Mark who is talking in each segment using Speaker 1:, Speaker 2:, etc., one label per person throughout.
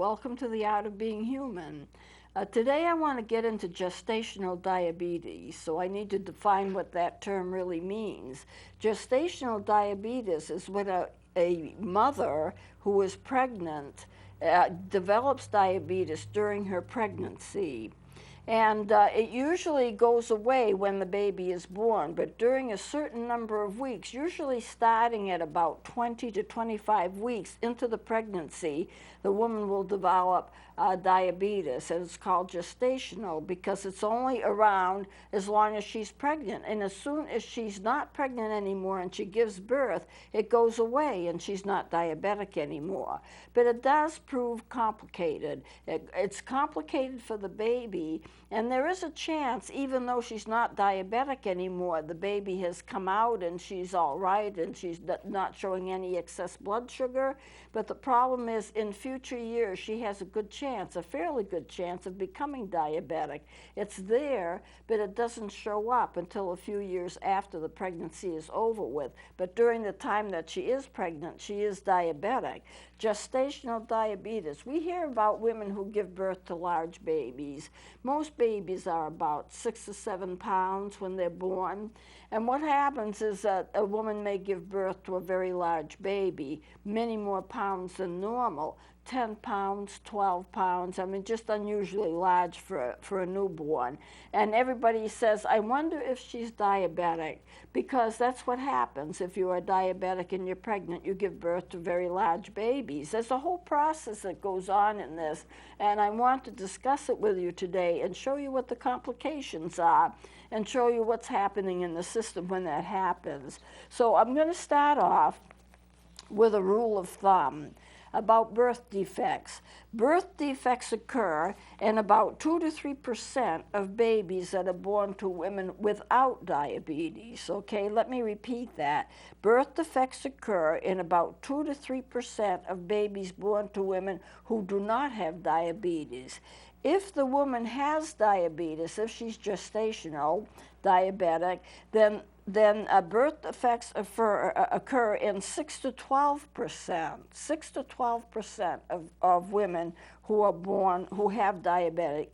Speaker 1: Welcome to the Art of Being Human. Today I want to get into gestational diabetes, so I need to define what that term really means. Gestational diabetes is when a mother who is pregnant develops diabetes during her pregnancy. And it usually goes away when the baby is born, but during a certain number of weeks, usually starting at about 20 to 25 weeks into the pregnancy, the woman will develop diabetes, and it's called gestational because it's only around as long as she's pregnant. And as soon as she's not pregnant anymore and she gives birth, it goes away and she's not diabetic anymore. But it does prove complicated. It's complicated for the baby, and there is a chance, even though she's not diabetic anymore, the baby has come out and she's all right and she's not showing any excess blood sugar. But the problem is, in future years, she has a good chance, a fairly good chance, of becoming diabetic. It's there, but it doesn't show up until a few years after the pregnancy is over with. But during the time that she is pregnant, she is diabetic. Gestational diabetes. We hear about women who give birth to large babies. Most babies are about 6 to 7 pounds when they're born. And what happens is that a woman may give birth to a very large baby, many more pounds than normal, 10 pounds, 12 pounds, I mean, just unusually large for a newborn. And everybody says, I wonder if she's diabetic, because that's what happens. If you are diabetic and you're pregnant, you give birth to very large babies. There's a whole process that goes on in this, and I want to discuss it with you today and show you what the complications are and show you what's happening in the system when that happens. So I'm going to start off with a rule of thumb about birth defects. Birth defects occur in about 2 to 3% of babies that are born to women without diabetes. Okay, let me repeat that. Birth defects occur in about 2 to 3% of babies born to women who do not have diabetes. If the woman has diabetes, if she's gestational, diabetic, then birth defects occur in 6 to 12%. 6 to 12% of women who are born, who have diabetes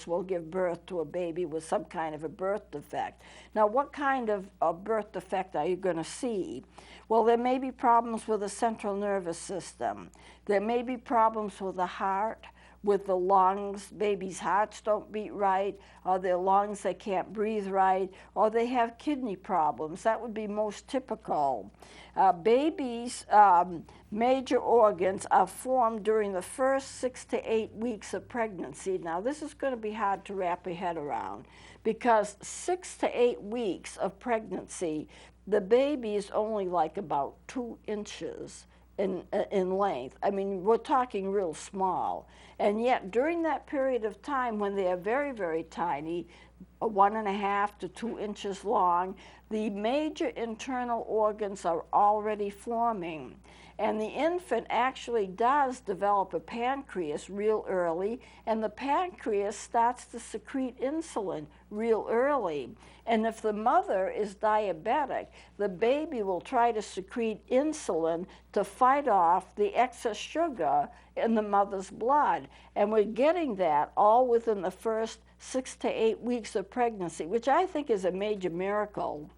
Speaker 1: will give birth to a baby with some kind of a birth defect. Now, what kind of birth defect are you going to see? Well, there may be problems with the central nervous system. There may be problems with the heart, with the lungs. Babies' hearts don't beat right, or their lungs, they can't breathe right, or they have kidney problems. That would be most typical. Babies' major organs are formed during the first 6 to 8 weeks of pregnancy. Now, this is going to be hard to wrap your head around, because 6 to 8 weeks of pregnancy, the baby is only like about 2 inches in length. I mean, we're talking real small. And yet, during that period of time when they are very, very tiny, 1.5 to 2 inches long, the major internal organs are already forming. And the infant actually does develop a pancreas real early, and the pancreas starts to secrete insulin real early. And if the mother is diabetic, the baby will try to secrete insulin to fight off the excess sugar in the mother's blood. And we're getting that all within the first 6 to 8 weeks of pregnancy, which I think is a major miracle.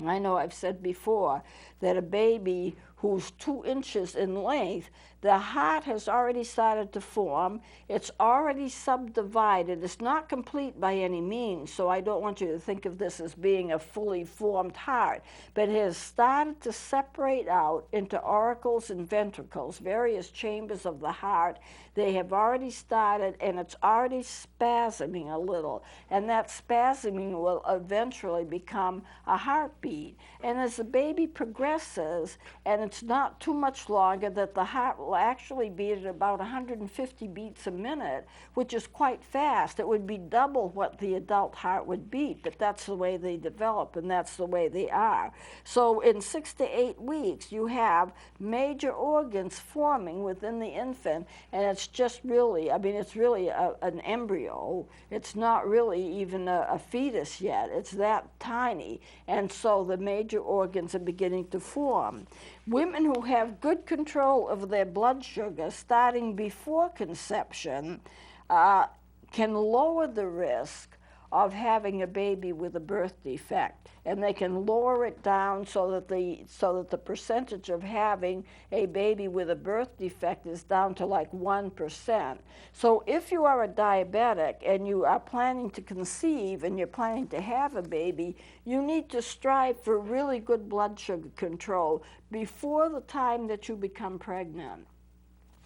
Speaker 1: I know I've said before that a baby who's 2 inches in length, the heart has already started to form. It's already subdivided. It's not complete by any means, so I don't want you to think of this as being a fully formed heart, but it has started to separate out into auricles and ventricles, various chambers of the heart. They have already started, and it's already spasming a little, and that spasming will eventually become a heartbeat. And as the baby progresses, and it's not too much longer, that the heart will actually beat at about 150 beats a minute, which is quite fast. It would be double what the adult heart would beat, but that's the way they develop, and that's the way they are. So in 6 to 8 weeks, you have major organs forming within the infant, and it's just really, I mean, it's really an embryo. It's not really even a fetus yet. It's that tiny, and so the major organs are beginning to form. women who have good control of their blood sugar starting before conception can lower the risk of having a baby with a birth defect, and they can lower it down so that the percentage of having a baby with a birth defect is down to like 1%. So if you are a diabetic and you are planning to conceive and you're planning to have a baby, you need to strive for really good blood sugar control before the time that you become pregnant.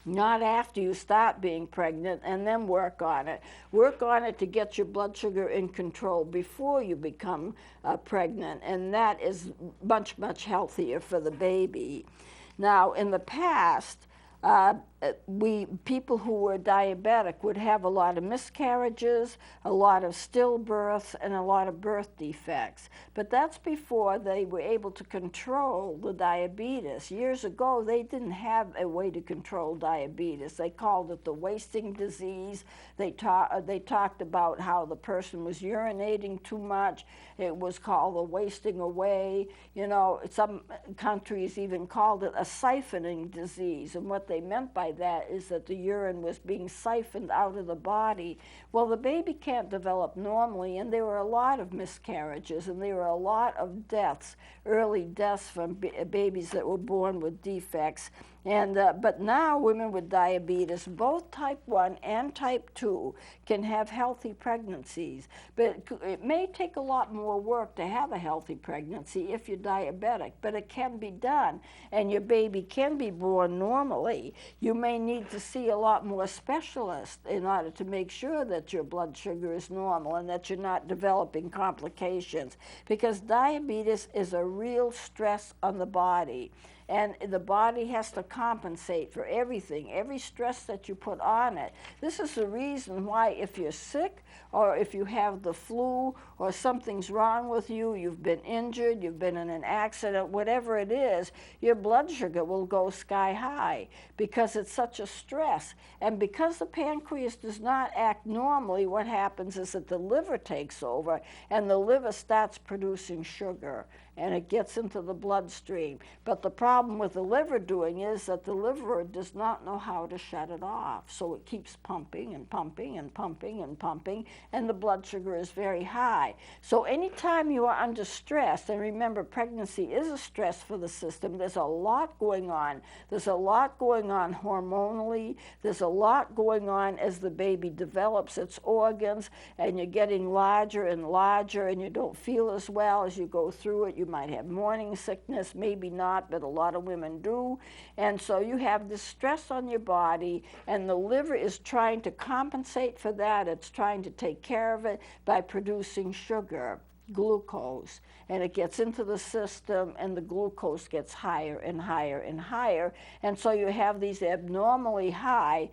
Speaker 1: Not after you start being pregnant, and then work on it. Work on it to get your blood sugar in control before you become pregnant, and that is much, much healthier for the baby. Now, in the past, people who were diabetic would have a lot of miscarriages, a lot of stillbirths, and a lot of birth defects. But that's before they were able to control the diabetes. Years ago, they didn't have a way to control diabetes. They called it the wasting disease. They talked about how the person was urinating too much. It was called the wasting away. You know, some countries even called it a siphoning disease. And what they meant by that is that the urine was being siphoned out of the body. Well, the baby can't develop normally, and there were a lot of miscarriages, and there were a lot of deaths, early deaths from babies that were born with defects. But now women with diabetes, both type 1 and type 2, can have healthy pregnancies. But it may take a lot more work to have a healthy pregnancy if you're diabetic, but it can be done, and your baby can be born normally. You may need to see a lot more specialists in order to make sure that your blood sugar is normal and that you're not developing complications, because diabetes is a real stress on the body. And the body has to compensate for everything, every stress that you put on it. This is the reason why if you're sick or if you have the flu or something's wrong with you, you've been injured, you've been in an accident, whatever it is, your blood sugar will go sky high because it's such a stress. And because the pancreas does not act normally, what happens is that the liver takes over and the liver starts producing sugar, and it gets into the bloodstream. But the problem with the liver doing is that the liver does not know how to shut it off. So it keeps pumping and pumping and pumping and pumping, and the blood sugar is very high. So anytime you are under stress, and remember, pregnancy is a stress for the system, there's a lot going on. There's a lot going on hormonally. There's a lot going on as the baby develops its organs, and you're getting larger and larger, and you don't feel as well as you go through it. You might have morning sickness, maybe not, but a lot of women do. And so you have this stress on your body, and the liver is trying to compensate for that. It's trying to take care of it by producing sugar, glucose, and it gets into the system, and the glucose gets higher and higher and higher, and so you have these abnormally high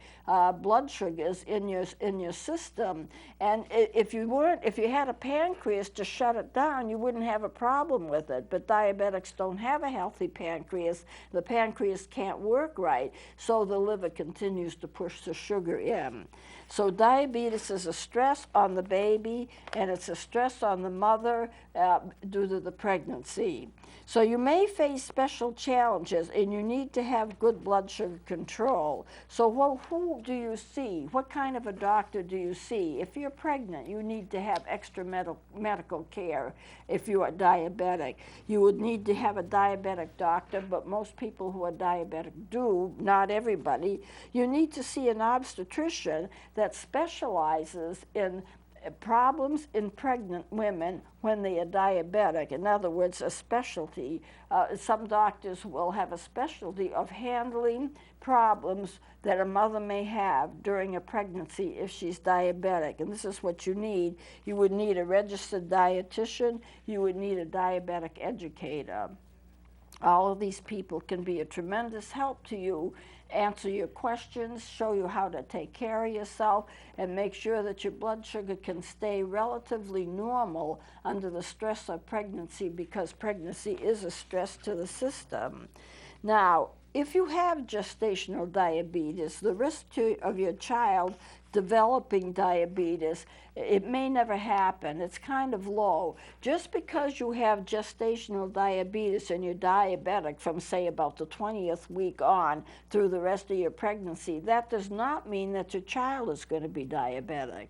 Speaker 1: blood sugars in your system. And if you had a pancreas to shut it down, you wouldn't have a problem with it. But diabetics don't have a healthy pancreas. The pancreas can't work right, so the liver continues to push the sugar in. So diabetes is a stress on the baby, and it's a stress on the mother due to the pregnancy. So you may face special challenges, and you need to have good blood sugar control. So who do you see? What kind of a doctor do you see? If you're pregnant, you need to have extra medical care. If you are diabetic, you would need to have a diabetic doctor, but most people who are diabetic do, not everybody. You need to see an obstetrician that specializes in problems in pregnant women when they are diabetic. In other words, a specialty. Some doctors will have a specialty of handling problems that a mother may have during a pregnancy if she's diabetic. And this is what you need. You would need a registered dietitian. You would need a diabetic educator. All of these people can be a tremendous help to you, answer your questions, show you how to take care of yourself, and make sure that your blood sugar can stay relatively normal under the stress of pregnancy, because pregnancy is a stress to the system. Now, if you have gestational diabetes, the risk of your child developing diabetes, it may never happen. It's kind of low. Just because you have gestational diabetes and you're diabetic from, say, about the 20th week on through the rest of your pregnancy, that does not mean that your child is going to be diabetic.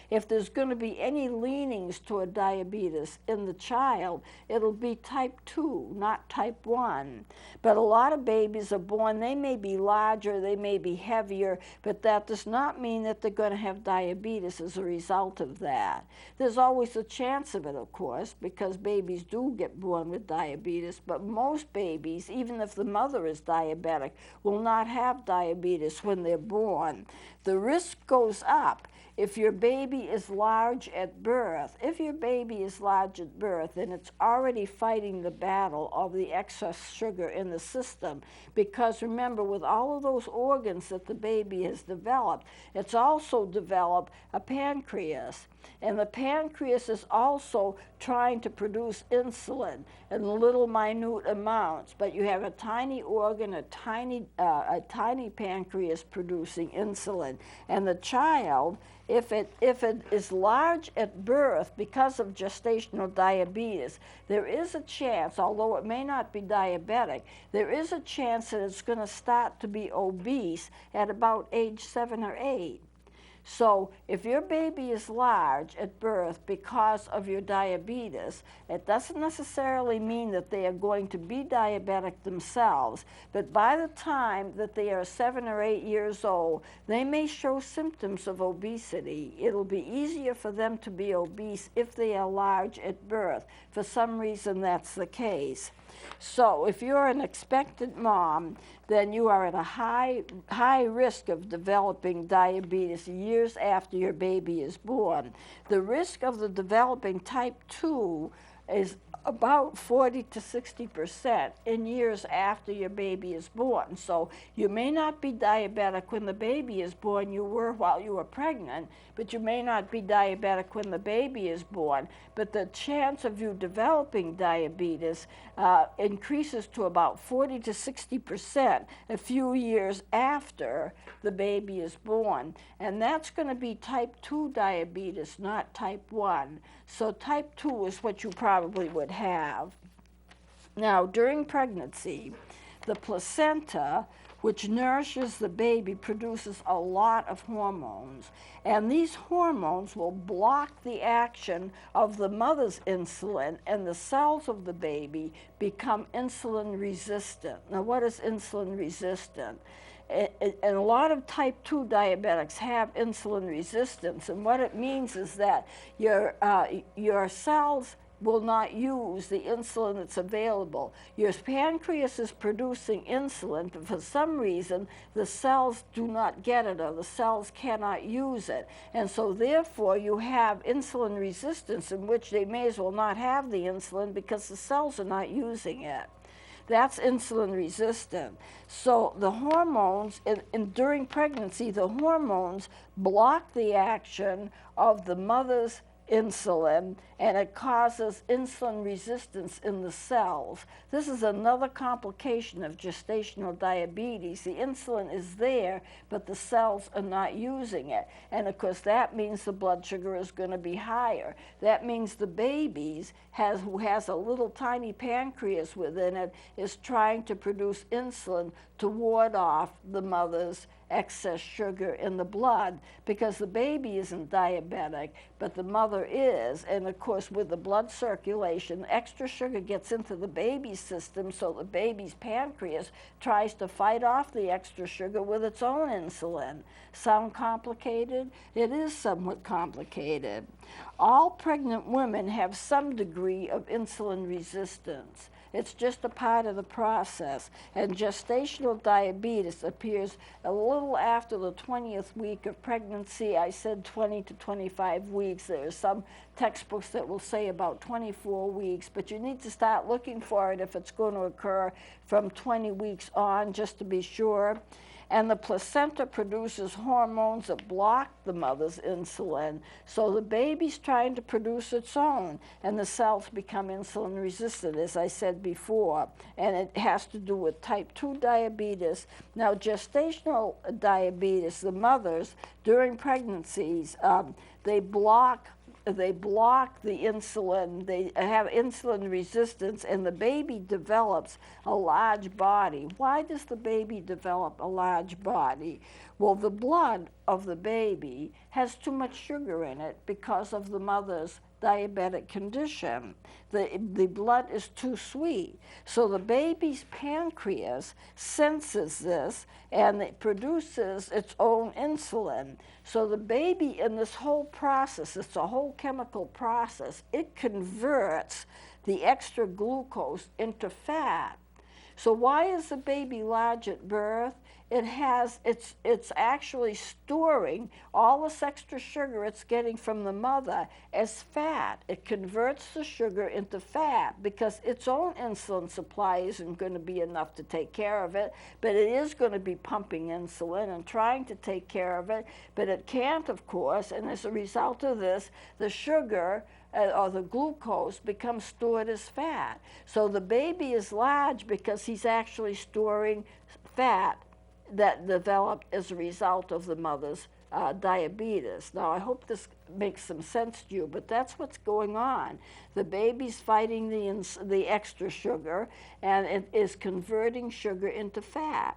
Speaker 1: If there's going to be any leanings toward diabetes in the child, it'll be type 2, not type 1. But a lot of babies are born, they may be larger, they may be heavier, but that does not mean that they're going to have diabetes as a result of that. There's always a chance of it, of course, because babies do get born with diabetes, but most babies, even if the mother is diabetic, will not have diabetes when they're born. The risk goes up if your baby is large at birth. If your baby is large at birth, then it's already fighting the battle of the excess sugar in the system. Because remember, with all of those organs that the baby has developed, it's also developed a pancreas. And the pancreas is also trying to produce insulin in little minute amounts. But you have a tiny organ, a tiny pancreas producing insulin. And the child, if it is large at birth because of gestational diabetes, there is a chance, although it may not be diabetic, there is a chance that it's going to start to be obese at about age 7 or 8. So if your baby is large at birth because of your diabetes, it doesn't necessarily mean that they are going to be diabetic themselves, but by the time that they are 7 or 8 years old, they may show symptoms of obesity. It'll be easier for them to be obese if they are large at birth. For some reason, that's the case. So if you're an expectant mom, then you are at a high risk of developing diabetes years after your baby is born. The risk of the developing type 2 is about 40 to 60% in years after your baby is born. So you may not be diabetic when the baby is born. You were while you were pregnant, but you may not be diabetic when the baby is born. But the chance of you developing diabetes increases to about 40 to 60% a few years after the baby is born. And that's going to be type 2 diabetes, not type 1. So type 2 is what you probably would have. Now, during pregnancy, the placenta, which nourishes the baby, produces a lot of hormones. And these hormones will block the action of the mother's insulin, and the cells of the baby become insulin resistant. Now, what is insulin resistant? And a lot of type 2 diabetics have insulin resistance, and what it means is that your cells will not use the insulin that's available. Your pancreas is producing insulin, but for some reason the cells do not get it, or the cells cannot use it. And so therefore you have insulin resistance, in which they may as well not have the insulin because the cells are not using it. That's insulin resistant. So the hormones, during pregnancy, the hormones block the action of the mother's insulin, and it causes insulin resistance in the cells. This is another complication of gestational diabetes. The insulin is there, but the cells are not using it. And of course, that means the blood sugar is going to be higher. That means the baby who has a little tiny pancreas within it is trying to produce insulin to ward off the mother's excess sugar in the blood, because the baby isn't diabetic, but the mother is. And of course, with the blood circulation, extra sugar gets into the baby's system, so the baby's pancreas tries to fight off the extra sugar with its own insulin. Sound complicated? It is somewhat complicated. All pregnant women have some degree of insulin resistance. It's just a part of the process. And gestational diabetes appears a little after the 20th week of pregnancy. I said 20 to 25 weeks. There are some textbooks that will say about 24 weeks, but you need to start looking for it if it's going to occur from 20 weeks on, just to be sure. And the placenta produces hormones that block the mother's insulin. So the baby's trying to produce its own, and the cells become insulin resistant, as I said before. And it has to do with type 2 diabetes. Now, gestational diabetes, the mothers, during pregnancies, they block the insulin, they have insulin resistance, and the baby develops a large body. Why does the baby develop a large body? Well, the blood of the baby has too much sugar in it because of the mother's diabetic condition. The blood is too sweet. So the baby's pancreas senses this and it produces its own insulin. So the baby, in this whole process, it's a whole chemical process, it converts the extra glucose into fat. So why is the baby large at birth? It's actually storing all this extra sugar it's getting from the mother as fat. It converts the sugar into fat because its own insulin supply isn't going to be enough to take care of it, but it is going to be pumping insulin and trying to take care of it, but it can't, of course, and as a result of this, the sugar or the glucose becomes stored as fat. So the baby is large because he's actually storing fat that developed as a result of the mother's diabetes. Now, I hope this makes some sense to you, but that's what's going on. The baby's fighting the extra sugar, and it is converting sugar into fat.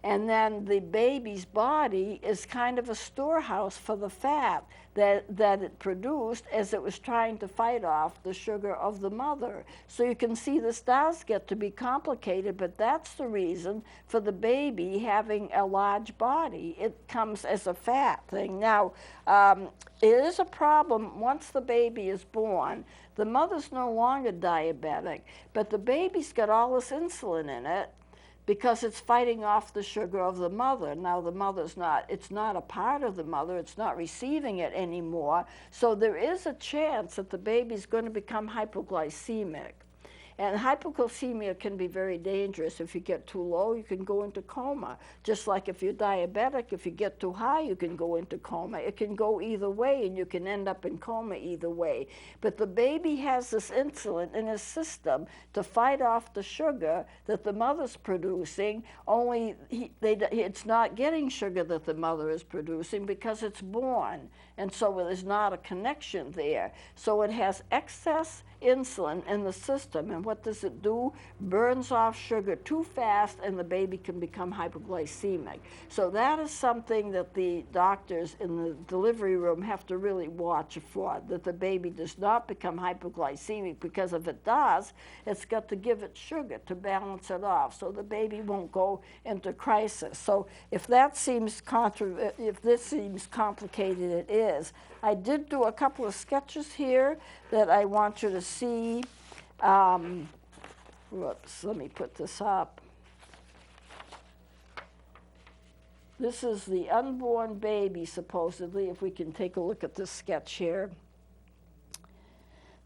Speaker 1: And then the baby's body is kind of a storehouse for the fat that it produced as it was trying to fight off the sugar of the mother. So you can see this does get to be complicated, but that's the reason for the baby having a large body. It comes as a fat thing. Now, it is a problem once the baby is born. The mother's no longer diabetic, but the baby's got all this insulin in it, because it's fighting off the sugar of the mother. Now the mother's it's not a part of the mother, it's not receiving it anymore, so there is a chance that the baby's going to become hypoglycemic. And hypoglycemia can be very dangerous. If you get too low, you can go into coma. Just like if you're diabetic, if you get too high, you can go into coma. It can go either way, and you can end up in coma either way. But the baby has this insulin in his system to fight off the sugar that the mother's producing, only it's not getting sugar that the mother is producing because it's born. And so there's not a connection there. So it has excess insulin in the system, and what does it do? Burns off sugar too fast, and the baby can become hypoglycemic. So that is something that the doctors in the delivery room have to really watch for, that the baby does not become hypoglycemic, because if it does, it's got to give it sugar to balance it off, so the baby won't go into crisis. So if that seems if this seems complicated, it is. I did do a couple of sketches here that I want you to see. Whoops, let me put this up. This is the unborn baby, supposedly, if we can take a look at this sketch here.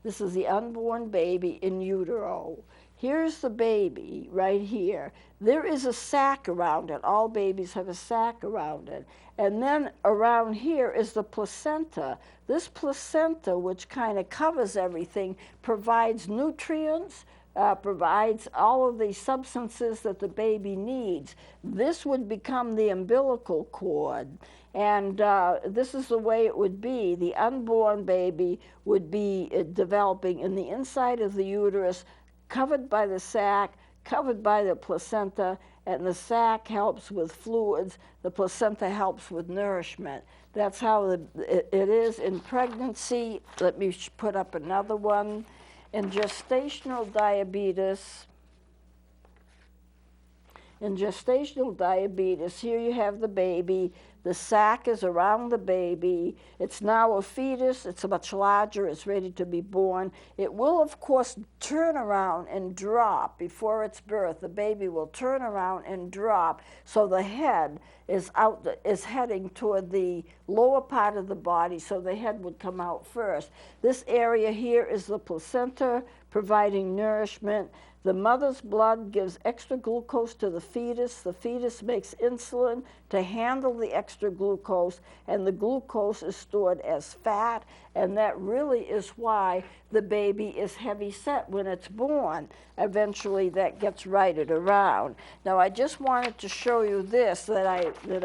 Speaker 1: This is the unborn baby in utero. Here's the baby right here. There is a sac around it. All babies have a sac around it. And then around here is the placenta. This placenta, which kind of covers everything, provides nutrients, provides all of the substances that the baby needs. This would become the umbilical cord. And this is the way it would be. The unborn baby would be developing in the inside of the uterus, covered by the sac, covered by the placenta, and the sac helps with fluids. The placenta helps with nourishment. That's how it is in pregnancy. Let me put up another one. In gestational diabetes, here you have the baby. The sac is around the baby. It's now a fetus. It's much larger. It's ready to be born. It will, of course, turn around and drop before its birth. The baby will turn around and drop, so the head is heading toward the lower part of the body, so the head would come out first. This area here is the placenta providing nourishment. The mother's blood gives extra glucose to the fetus. The fetus makes insulin to handle the extra glucose, and the glucose is stored as fat, and that really is why the baby is heavy set when it's born. Eventually that gets righted around. Now I just wanted to show you this that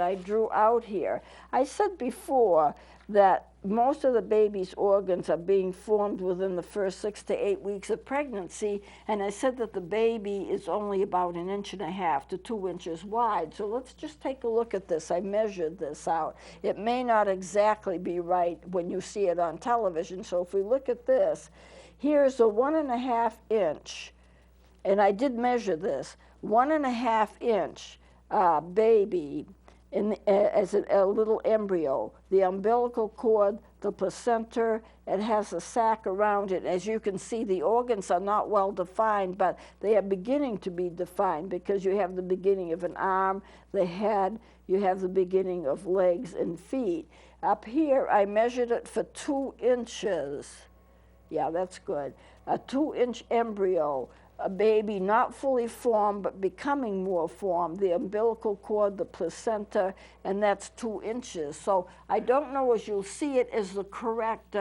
Speaker 1: I drew out here. I said before that most of the baby's organs are being formed within the first 6 to 8 weeks of pregnancy, and I said that the baby is only about 1.5 to 2 inches wide. So let's just take a look at this. I measured this out. It may not exactly be right when you see it on television, so if we look at this, here's a 1.5 inch, and I did measure this, 1.5 inch baby as a little embryo. The umbilical cord, the placenta, it has a sac around it. As you can see, the organs are not well defined, but they are beginning to be defined because you have the beginning of an arm, the head, you have the beginning of legs and feet. Up here, I measured it for 2 inches. Yeah, that's good. A 2-inch embryo, a baby not fully formed but becoming more formed, the umbilical cord, the placenta, and that's 2 inches. So I don't know as you'll see it as the correct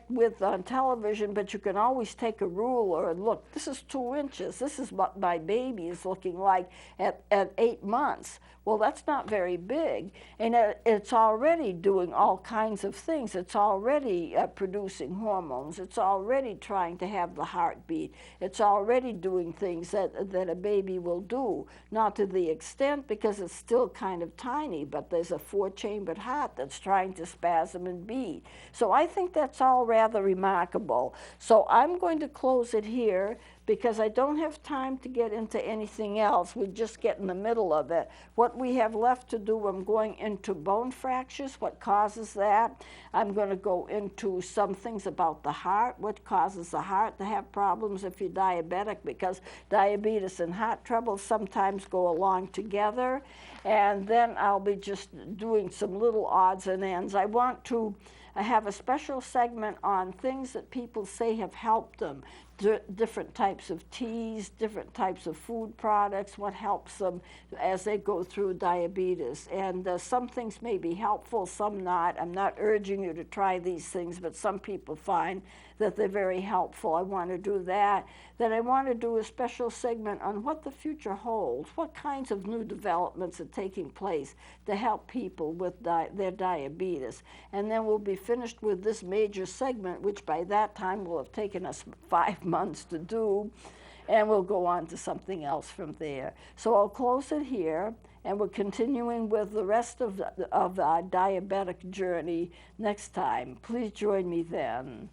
Speaker 1: width on television, but you can always take a ruler and look, this is 2 inches. This is what my baby is looking like at 8 months. Well, that's not very big, and it's already doing all kinds of things. It's already producing hormones. It's already trying to have the heartbeat. It's already doing things that a baby will do. Not to the extent, because it's still kind of tiny, but there's a 4-chambered heart that's trying to spasm and beat. So I think that's all rather remarkable. So I'm going to close it here because I don't have time to get into anything else. We just get in the middle of it. What we have left to do, I'm going into bone fractures, what causes that. I'm going to go into some things about the heart, what causes the heart to have problems if you're diabetic, because diabetes and heart trouble sometimes go along together. And then I'll be just doing some little odds and ends. I want to have a special segment on things that people say have helped them. Different types of teas, different types of food products, what helps them as they go through diabetes. And some things may be helpful, some not. I'm not urging you to try these things, but some people find that they're very helpful. I want to do that. Then I want to do a special segment on what the future holds, what kinds of new developments are taking place to help people with their diabetes. And then we'll be finished with this major segment, which by that time will have taken us 5 months to do, and we'll go on to something else from there. So I'll close it here, and we're continuing with the rest of our diabetic journey next time. Please join me then.